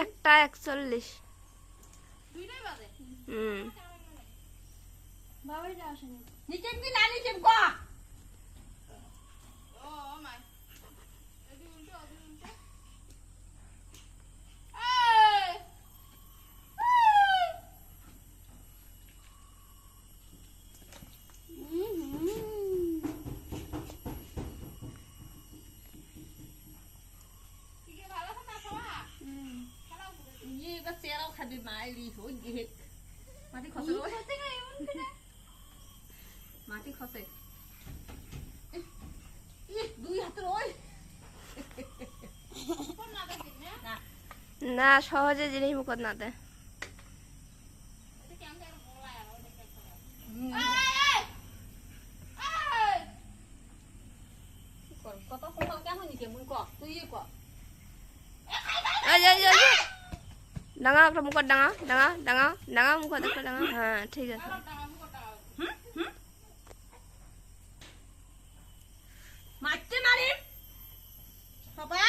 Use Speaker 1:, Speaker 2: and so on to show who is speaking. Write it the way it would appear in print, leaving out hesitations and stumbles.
Speaker 1: একটা 41।
Speaker 2: মাটি খসে
Speaker 1: না সহজে জিনিস মুখত না দেয়।
Speaker 2: কত সময় কেমন নিকে মুই ক তুই ক
Speaker 1: ডাঙা একটা মুখত ডাঙা ডাঙা ডাঙা ডাঙা মুখত একটা ডাঙা। হ্যাঁ ঠিক আছে।
Speaker 2: মারতে মারিম সবাই